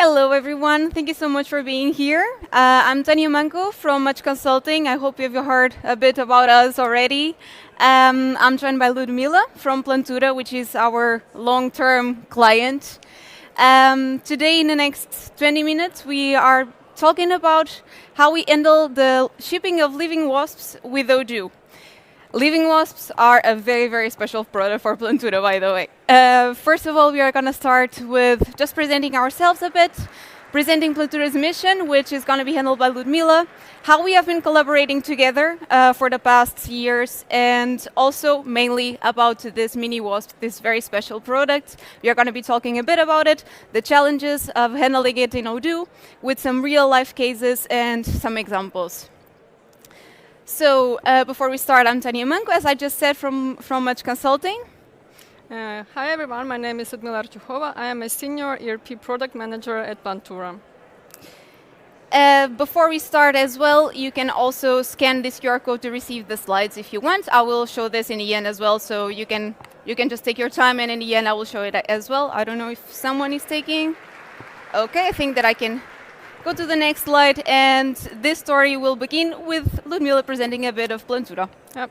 Hello, everyone. Thank you so much for being here. I'm Tanya Manco from Much Consulting. I hope you've heard a bit about us already. I'm joined by Ludmila from Plantura, which is our long-term client. Today, in the next 20 minutes, we are talking about how we handle the shipping of living wasps with Odoo. Living wasps are a very, very special product for Plantura, by the way. First of all, we are going to start with just presenting ourselves a bit, presenting Plantura's mission, which is going to be handled by Ludmila, how we have been collaborating together for the past years, and also mainly about this Mini-Wasp, this very special product. We are going to be talking a bit about it, the challenges of handling it in Odoo, with some real-life cases and some examples. So before we start, I'm Tanya Manco, as I just said, from Much Consulting. Hi everyone, my name is Ludmila Artyukhova. I am a senior ERP product manager at Plantura. Before we start as well, you can also scan this QR code to receive the slides if you want. I will show this in the end as well, so you can just take your time, and in the end I will show it as well. I don't know if someone is taking. Okay, I think that I can go to the next slide, and this story will begin with Ludmila presenting a bit of Plantura. Yep.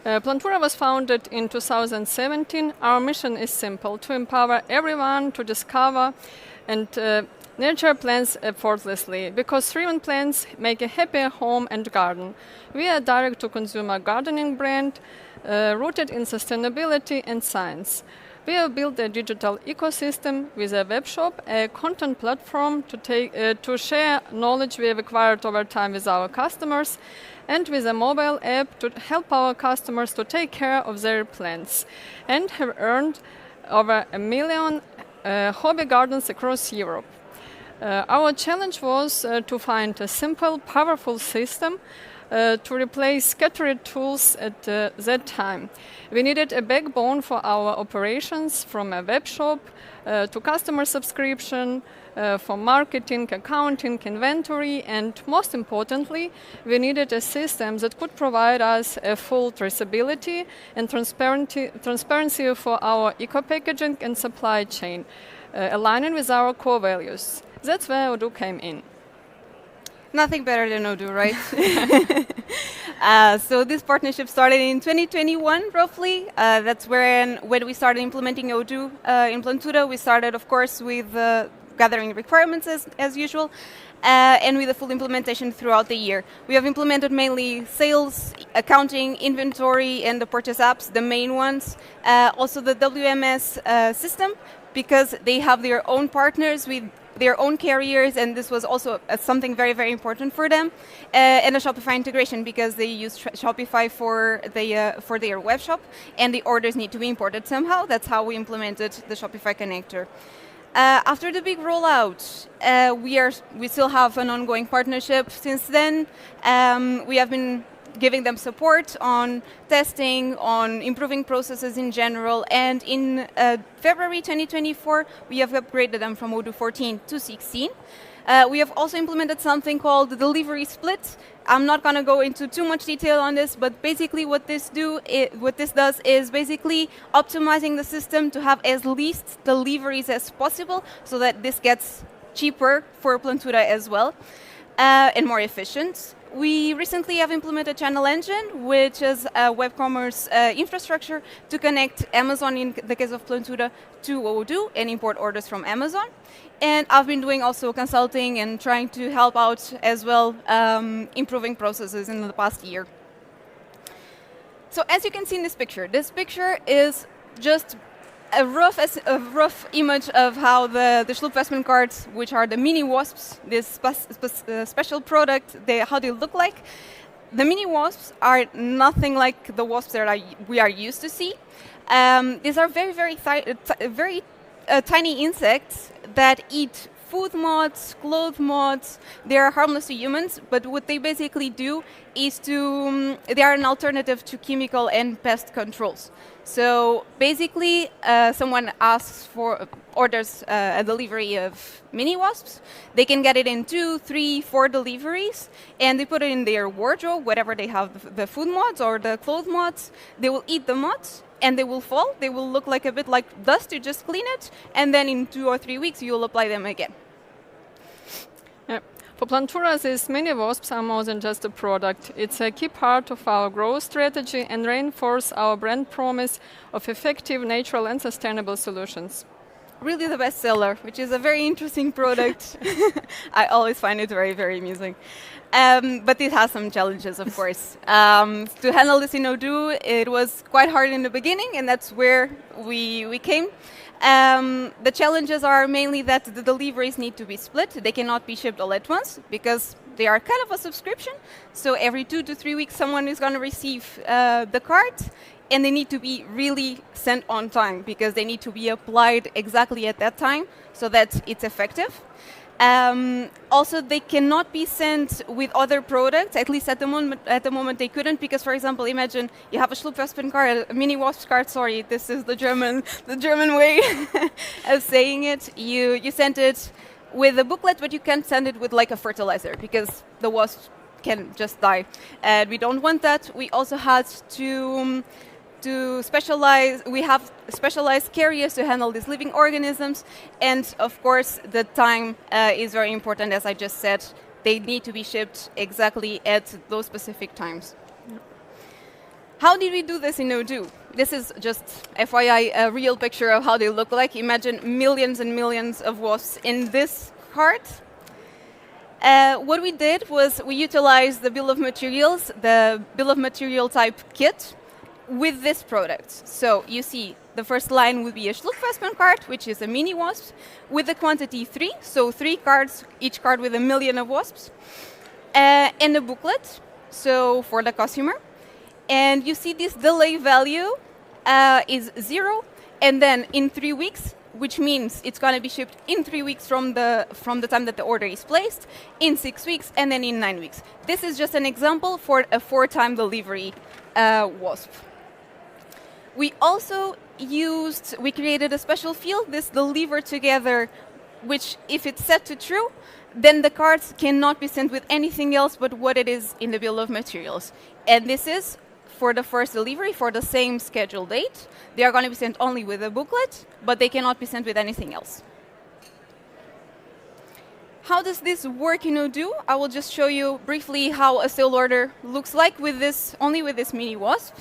Plantura was founded in 2017. Our mission is simple: to empower everyone to discover and nurture plants effortlessly, because streamline plants make a happier home and garden. We are a direct-to-consumer gardening brand rooted in sustainability and science. We have built a digital ecosystem with a web shop, a content platform to share knowledge we have acquired over time with our customers, and with a mobile app to help our customers to take care of their plants, and have earned over 1 million hobby gardens across Europe. Our challenge was to find a simple, powerful system to replace scattered tools at that time. We needed a backbone for our operations, from a web shop to customer subscription, for marketing, accounting, inventory, and most importantly, we needed a system that could provide us a full traceability and transparency for our eco-packaging and supply chain, aligning with our core values. That's where Odoo came in. Nothing better than Odoo, right? So this partnership started in 2021, roughly. That's when we started implementing Odoo in Plantura. We started, of course, with gathering requirements as usual, and with a full implementation throughout the year. We have implemented mainly sales, accounting, inventory, and the purchase apps, the main ones. Also the WMS system, because they have their own partners with their own carriers, and this was also something very, very important for them. And a Shopify integration, because they use Shopify for their web shop, and the orders need to be imported somehow. That's how we implemented the Shopify connector. After the big rollout, we still have an ongoing partnership since then. We have been giving them support on testing, on improving processes in general, and in February 2024, we have upgraded them from Odoo 14 to 16. We have also implemented something called the delivery split. I'm not going to go into too much detail on this, but basically what this does is basically optimizing the system to have as least deliveries as possible, so that this gets cheaper for Plantura as well, and more efficient. We recently have implemented Channel Engine, which is a web commerce infrastructure to connect Amazon, in the case of Plantura, to Odoo and import orders from Amazon. And I've been doing also consulting and trying to help out as well, improving processes in the past year. So as you can see in this picture is just a rough image of how the Schloopvestment cards, which are the Mini-Wasps, this special product, how they look like. The Mini-Wasps are nothing like the wasps that we are used to see. These are very, very tiny insects that eat food moths, clothes moths. They are harmless to humans, but what they basically do is they are an alternative to chemical and pest controls. So basically, someone orders a delivery of Mini-Wasps. They can get it in 2, 3, 4 deliveries, and they put it in their wardrobe, whatever they have, the food moths or the clothes moths. They will eat the moths, and they will fall. They will look like a bit like dust. You just clean it, and then in 2 or 3 weeks, you'll apply them again. Yeah. For Plantura, these mini-wasps are more than just a product. It's a key part of our growth strategy and reinforce our brand promise of effective, natural and sustainable solutions. Really the best seller, which is a very interesting product. I always find it very, very amusing. But it has some challenges, of course. To handle this in Odoo, it was quite hard in the beginning, and that's where we came. The challenges are mainly that the deliveries need to be split. They cannot be shipped all at once because they are kind of a subscription. So every 2 to 3 weeks, someone is going to receive the card, and they need to be really sent on time because they need to be applied exactly at that time so that it's effective. Also, they cannot be sent with other products. At least at the moment, they couldn't because, for example, imagine you have a Schlupfwespen card, a Mini-Wasps card. Sorry, this is the German way of saying it. You send it with a booklet, but you can't send it with like a fertilizer because the wasps can just die, and we don't want that. We also had to specialize, we have specialized carriers to handle these living organisms, and of course the time is very important. As I just said, they need to be shipped exactly at those specific times. How did we do this in Odoo? This is just, FYI, a real picture of how they look like. Imagine millions and millions of wasps in this cart. What we did was we utilized the bill of materials, the bill of material type kit, with this product. So you see the first line would be a Schlupfwespen card, which is a mini-wasp, with the quantity 3, so 3 cards, each card with 1 million of wasps, and a booklet, so for the customer. And you see this delay value is 0, and then in 3 weeks, which means it's going to be shipped in 3 weeks from the time that the order is placed, in 6 weeks, and then in 9 weeks. This is just an example for a 4-time delivery wasp. We also created a special field, this deliver together, which if it's set to true, then the cards cannot be sent with anything else but what it is in the bill of materials. And this is for the first delivery for the same scheduled date. They are going to be sent only with a booklet, but they cannot be sent with anything else. How does this work in Odoo? I will just show you briefly how a sale order looks like with this, only with this mini-wasp.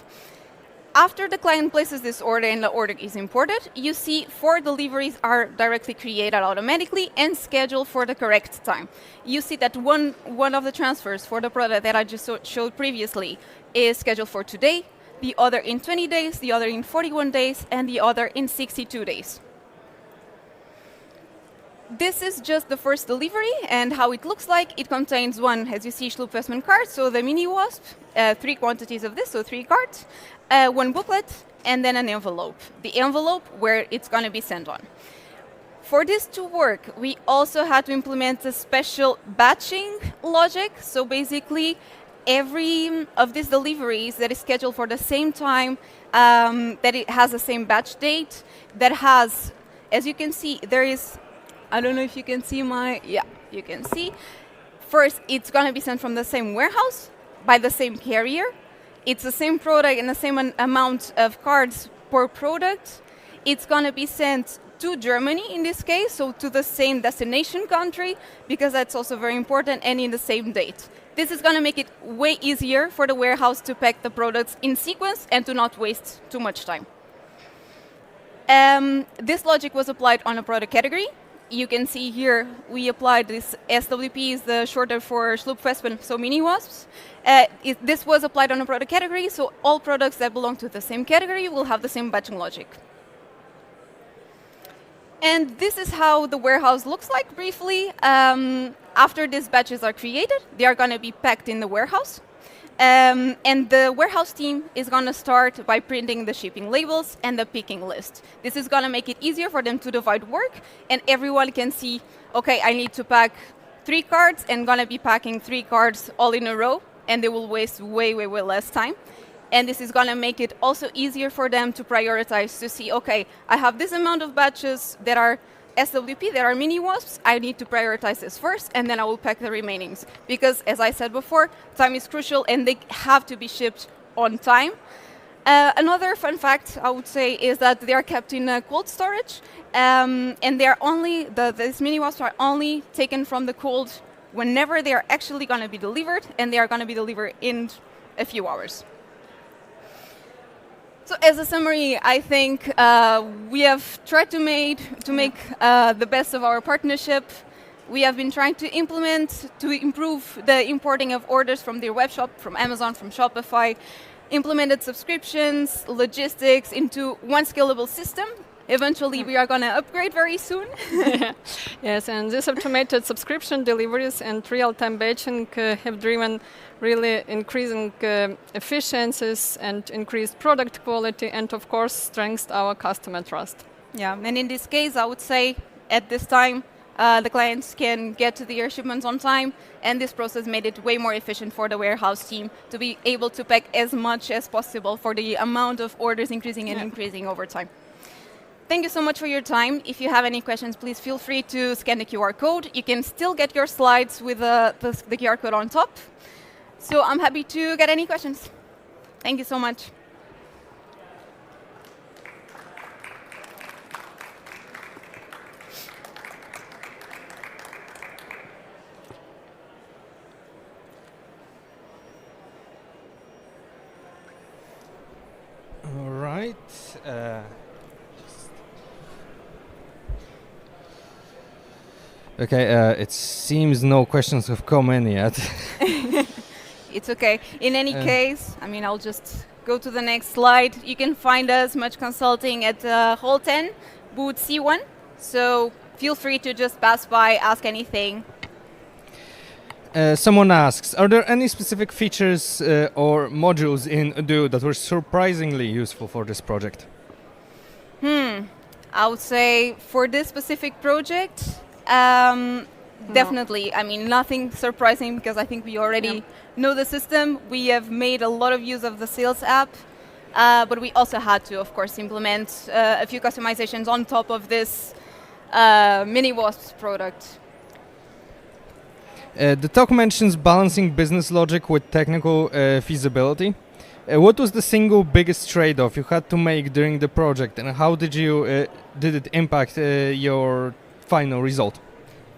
After the client places this order and the order is imported, you see 4 deliveries are directly created automatically and scheduled for the correct time. You see that one of the transfers for the product that I just showed previously is scheduled for today, the other in 20 days, the other in 41 days, and the other in 62 days. This is just the first delivery, and how it looks like. It contains one, as you see, Schlupfwespen card, so the mini-wasp, 3 quantities of this, so 3 cards, 1 booklet, and then an envelope. The envelope where it's going to be sent on. For this to work, we also had to implement a special batching logic. So basically, every of these deliveries that is scheduled for the same time, that it has the same batch date, that has, as you can see, there is, I don't know if you can see yeah, you can see. First, it's going to be sent from the same warehouse by the same carrier. It's the same product and the same amount of cards per product. It's going to be sent to Germany in this case, so to the same destination country, because that's also very important, and in the same date. This is going to make it way easier for the warehouse to pack the products in sequence and to not waste too much time. This logic was applied on a product category. You can see here we applied this SWP, is the shorter for Schlupfwespen, so mini-wasps. This was applied on a product category, so all products that belong to the same category will have the same batching logic. And this is how the warehouse looks like briefly. After these batches are created, they are going to be packed in the warehouse. And the warehouse team is going to start by printing the shipping labels and the picking list. This is going to make it easier for them to divide work, and everyone can see, okay, I need to pack 3 cards, and going to be packing 3 cards all in a row, and they will waste way, way, way less time. And this is going to make it also easier for them to prioritize, to see, okay, I have this amount of batches that are SWP, that are mini-wasps. I need to prioritize this first, and then I will pack the remainings. Because, as I said before, time is crucial, and they have to be shipped on time. Another fun fact, I would say, is that they are kept in cold storage, and they are only, these mini-wasps are only taken from the cold whenever they are actually going to be delivered, and they are going to be delivered in a few hours. So as a summary, I think we have tried to make the best of our partnership. We have been trying to implement to improve the importing of orders from their web shop, from Amazon, from Shopify, implemented subscriptions, logistics into one scalable system. Eventually, we are going to upgrade very soon. Yes, and these automated subscription deliveries and real-time batching have driven really increasing efficiencies and increased product quality, and of course, strengthened our customer trust. Yeah, and in this case, I would say at this time, the clients can get to their shipments on time, and this process made it way more efficient for the warehouse team to be able to pack as much as possible for the amount of orders increasing and increasing over time. Thank you so much for your time. If you have any questions, please feel free to scan the QR code. You can still get your slides with the QR code on top. So I'm happy to get any questions. Thank you so much. All right. Okay, it seems no questions have come in yet. It's okay. In any case, I mean, I'll just go to the next slide. You can find us, Much Consulting, at Hall 10, booth C1. So feel free to just pass by, ask anything. Someone asks, are there any specific features or modules in Odoo that were surprisingly useful for this project? I would say for this specific project, definitely. I mean, nothing surprising because I think we already know the system. We have made a lot of use of the sales app, but we also had to, of course, implement a few customizations on top of this Mini-Wasps product. The talk mentions balancing business logic with technical feasibility. What was the single biggest trade-off you had to make during the project, and how did it impact your final result?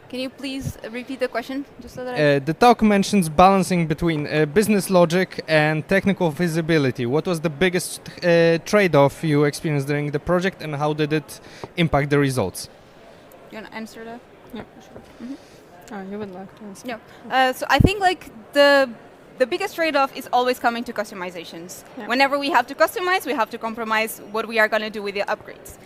Can you please repeat the question, just so that the talk mentions balancing between business logic and technical feasibility. What was the biggest trade-off you experienced during the project, and how did it impact the results? You want to answer that? Yeah. Sure. Mm-hmm. You would like to answer? Yeah. So I think like the biggest trade-off is always coming to customizations. Yeah. Whenever we have to customize, we have to compromise what we are going to do with the upgrades.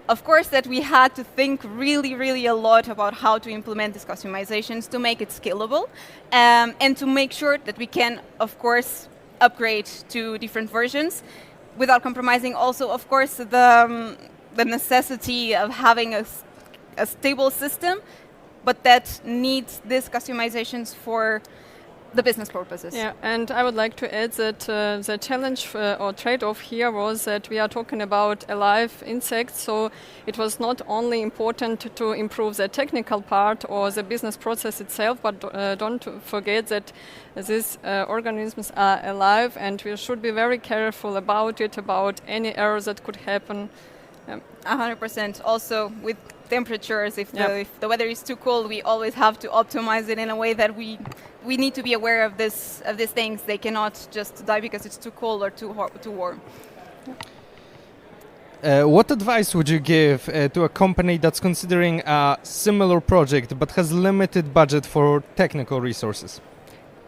Of course, that we had to think really, really a lot about how to implement these customizations to make it scalable, and to make sure that we can, of course, upgrade to different versions without compromising also, of course, the necessity of having a stable system, but that needs these customizations for the business purposes. Yeah, and I would like to add that the challenge or trade-off here was that we are talking about alive insects, so it was not only important to improve the technical part or the business process itself, but don't forget that these organisms are alive, and we should be very careful about it, about any errors that could happen. 100%. Also with temperatures, if the weather is too cold, we always have to optimize it in a way that we need to be aware of these things. They cannot just die because it's too cold or too warm. What advice would you give to a company that's considering a similar project but has limited budget for technical resources?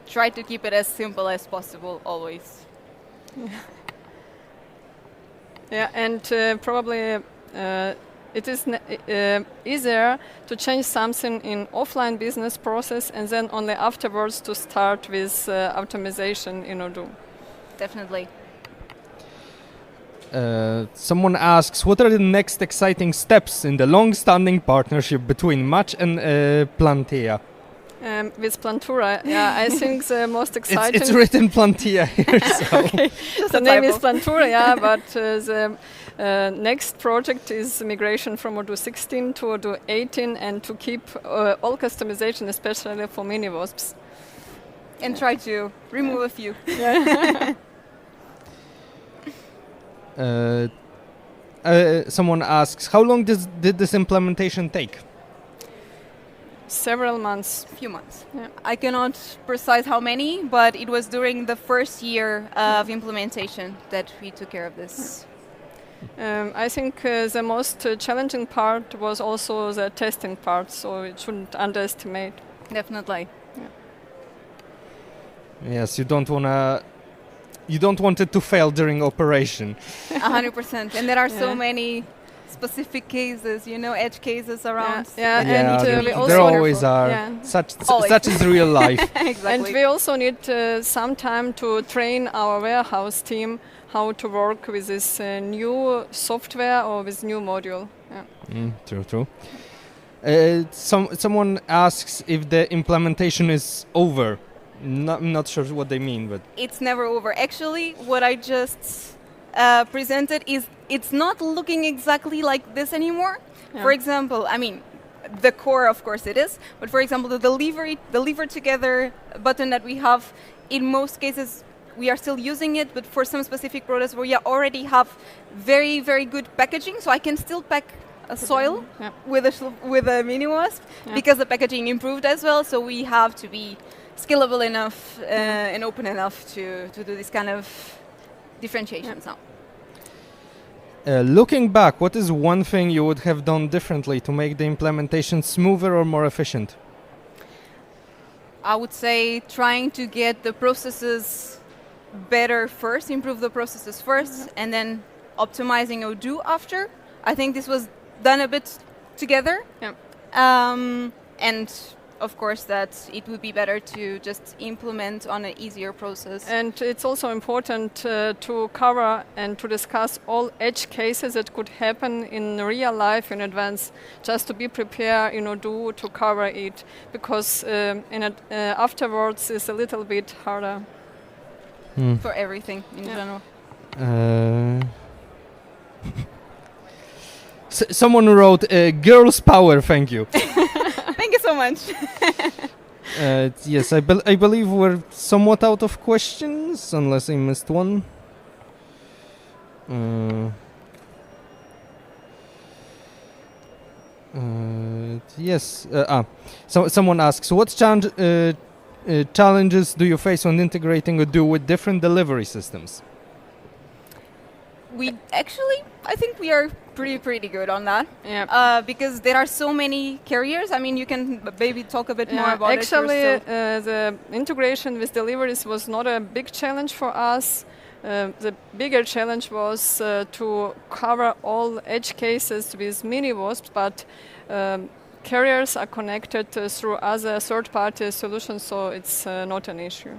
Try to keep it as simple as possible, always. Yeah, and probably it is easier to change something in offline business process and then only afterwards to start with optimization in Odoo. Definitely. Someone asks, what are the next exciting steps in the long-standing partnership between Much and Plantura? With Plantura, yeah, I think the most exciting... It's written Plantura here, so... Okay. The name is Plantura, yeah, but the next project is migration from Odoo 16 to Odoo 18 and to keep all customization, especially for Mini-Wasps. And try to remove a few. Someone asks, how long did this implementation take? several months. Few months. Yeah. I cannot precise how many, but it was during the first year of implementation that we took care of this. I think the most challenging part was also the testing part, so it shouldn't underestimate. Definitely. Yes, you don't want it to fail during operation. 100%. And there are so Yeah. many specific cases, edge cases around. Yeah, Yeah, and there, we there also always are. Yeah. Always. Such is real life. Exactly. And we also need some time to train our warehouse team how to work with this new software or with new module. Yeah. True. Someone asks if the implementation is over. I'm not sure what they mean, but It's never over. Actually, what I just presented is it's not looking exactly like this anymore. Yeah. For example, I mean, the core, of course, it is. But for example, the deliver together button that we have, in most cases, we are still using it. But for some specific products, we already have very, very good packaging, so I can still pack a soil Yeah. with a Mini-Wasp Yeah. because the packaging improved as well. So we have to be scalable enough and open enough to do this kind of differentiations now. looking back, what is one thing you would have done differently to make the implementation smoother or more efficient? I would say trying to get the processes better first, improve the processes first, and then optimizing Odoo after. I think this was done a bit together. Yeah. And of course that it would be better to just implement on an easier process. And it's also important to cover and to discuss all edge cases that could happen in real life in advance, just to be prepared in Odoo to cover it, because afterwards it's a little bit harder. For everything in Yeah. general. Someone wrote, "Girls power." Thank you. Thank you so much. Yes, I believe we're somewhat out of questions, unless I missed one. Yes. So someone asks, what challenges do you face when integrating Odoo with different delivery systems? I think we are pretty good on that. Yeah. Because there are so many carriers. I mean, you can maybe talk a bit more about actually, it. Actually, the integration with deliveries was not a big challenge for us. The bigger challenge was to cover all edge cases with Mini-Wasps, but carriers are connected through other third-party solutions, so it's not an issue.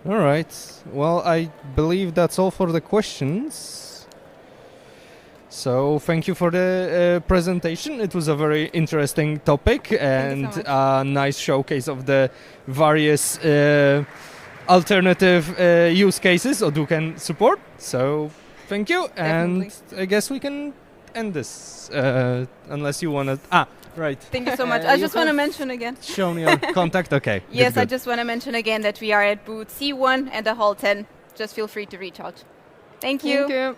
All right. Well, I believe that's all for the questions. So thank you for the presentation. It was a very interesting topic and so much. a nice showcase of the various alternative use cases Odoo can support. So thank you. Definitely. And I guess we can end this unless you want to... Right. thank you so much. I you just want to have mention again. Show me your contact. Okay. Yes, I good. just want to mention again that we are at booth C1 and the hall 10. Just feel free to reach out. Thank you. Thank you.